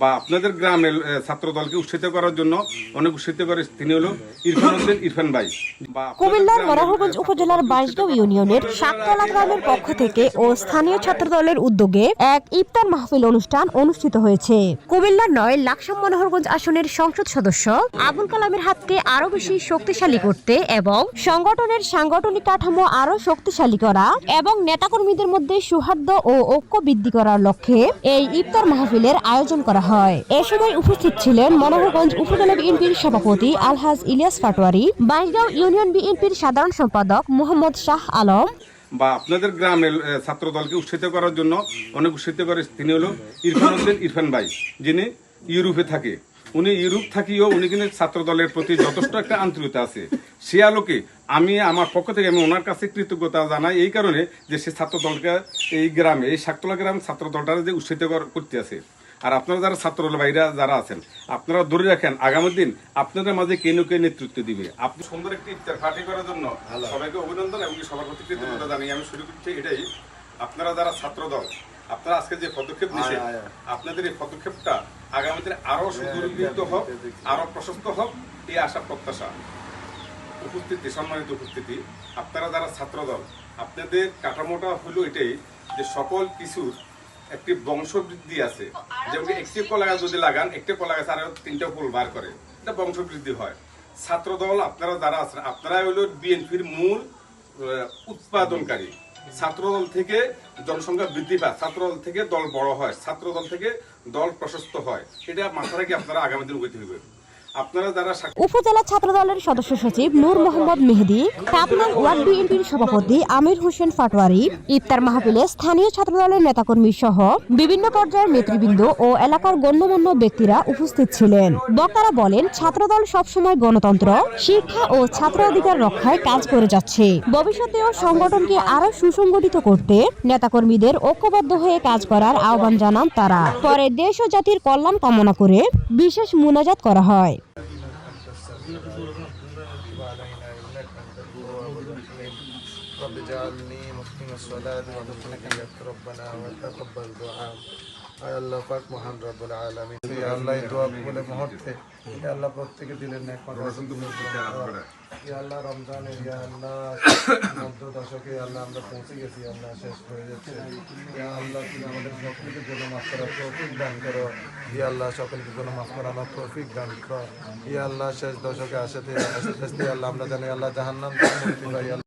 বা আপনাদের গ্রামের ছাত্র দলকে উৎসাহিত করার জন্য অনেক উৎসাহিত করে তিনি হলো ইরফান হোসেন ইরফান ভাই। কুমিল্লার মনোহরগঞ্জ উপজেলার বাইশগাঁও ইউনিয়নের শাকতলা গ্রামের পক্ষ থেকে ও স্থানীয় ছাত্র দলের উদ্যোগে এক ইফতার মাহফিল অনুষ্ঠান অনুষ্ঠিত হয়েছে। কুমিল্লার ৯ লাকসাম মনোহরগঞ্জ আসনের সংসদ সদস্য আবুল কালামের হাতকে আরো বেশি শক্তিশালী করতে এবং সংগঠনের সাংগঠনিক কাঠামো আরো শক্তিশালী করা এবং নেতাকর্মীদের মধ্যে সৌহার্দ্য ও ঐক্য বৃদ্ধি করার লক্ষ্যে এই ইফতার মাহফিলের আয়োজন করা হয়। এ সময় উপস্থিত ছিলেন মনোহরগঞ্জ উপজেলা বিএনপির সভাপতি আলহাজ ইলিয়াস পাটোয়ারি, বাইশগাঁও ইউনিয়ন বিএনপির সাধারণ সম্পাদক মোহাম্মদ শাহ আলম বা আপনাদের গ্রামের ছাত্র দলকে উৎসাহিত করার জন্য অনেক উৎসাহিত করে তিনি হলো ইরফান হোসেন ইরফান ভাই, যিনি ইউরোপে থাকে। উনি ইউরোপ থাকিও উনি কিন্তু ছাত্র দলের প্রতি যথেষ্ট একটা আন্তরিকতা আছে। সে আলোকে আমি আমার পক্ষ থেকে আমি ওনার কাছে কৃতজ্ঞতা জানাই এই কারণে যে সে ছাত্র দলকে এই গ্রামে এই শাকতলা গ্রাম ছাত্র দলটা যে উৎসাহিত করতে আছে। আর আপনারা যারা ছাত্র ভাইরা যারা আছেন আপনারা ধরে রাখেন আগামী দিন আপনাদের মাঝে কে নেতৃত্ব দিবে। আপনি সুন্দর একটি ইফতার পার্টি করার জন্য সবাইকে অভিনন্দন এবং সবার প্রতি কৃতজ্ঞতা জানিয়ে আমি শুরু করছি এটাই। আপনারা যারা ছাত্র দল আপনারা আজকে যে পদক্ষেপ নিয়েছেন আপনাদের এই পদক্ষেপটা আগামী দিনে আরো সুদৃঢ় হোক, আরো প্রশস্ত হোক, এই আশা প্রত্যাশা। উপস্থিতি, সম্মানিত উপস্থিতি, আপনারা যারা ছাত্র দল আপনাদের কাঠামোটা হলো এটাই যে সকল কিছুর একটি বংশবৃদ্ধি আছে। যেমন একটি কলা গাছ যদি লাগান একটি কলা গাছ আরো 3টা ফুল বার করে, এটা বংশবৃদ্ধি হয়। ছাত্র দল আপনারা যারা আছেন আপনারা হলো বিএনপির মূল উৎপাদনকারী। ছাত্র দল থেকে জনসংখ্যা বৃদ্ধি পায়, ছাত্র দল থেকে দল বড় হয়, ছাত্র দল থেকে দল প্রশস্ত হয়। এটা মাথা রেখে আপনারা আগামী দিন উঠতে হবে। উপজেলা ছাত্র দলের সদস্য সচিব নূর মোহাম্মদ মেহেদি, পাবনা ওয়ার্ড বিএনপির সভাপতি আমির হোসেন পাটোয়ারি ইফতার মাহফিলে স্থানীয় ছাত্র দলের নেতাকর্মী সহ বিভিন্ন পর্যায়ের নেতৃবৃন্দ ও এলাকার গণ্যমান্য ব্যক্তিরা উপস্থিত ছিলেন। বক্তারা বলেন, ছাত্রদল সবসময় গণতন্ত্র, শিক্ষা ও ছাত্র অধিকার রক্ষায় কাজ করে যাচ্ছে। ভবিষ্যতেও সংগঠনকে আরো সুসংগঠিত করতে নেতাকর্মীদের ঐক্যবদ্ধ হয়ে কাজ করার আহ্বান জানান তারা। পরে দেশ ও জাতির কল্যাণ কামনা করে বিশেষ মুনাজাত করা হয়। رب اجعلني مقيم الصلاة وذريتي ربنا وتقبل دعاء আল্লাহ পাক মহান রব্বুল আলামিন আল্লাহ এই দোয়া বলে মুহূর্তে আল্লাহ প্রত্যেকে দিলেন নেক আল্লাহ রমজানের আল্লাহ মধ্য দশকে আল্লাহ আমরা পৌঁছে গেছি, আল্লাহ শেষ হয়ে যাচ্ছে। আল্লাহ তুমি আমাদের সকলকে জন্য মাফ করার তৌফিক দান করো। আল্লাহ সকলকে জন্য মাফ করানোর তৌফিক দান করো। আল্লাহ শেষ দশকে আসতে আল্লাহ আমরা জানি আল্লাহ জাহান্নাম থেকে মুক্তি পাই।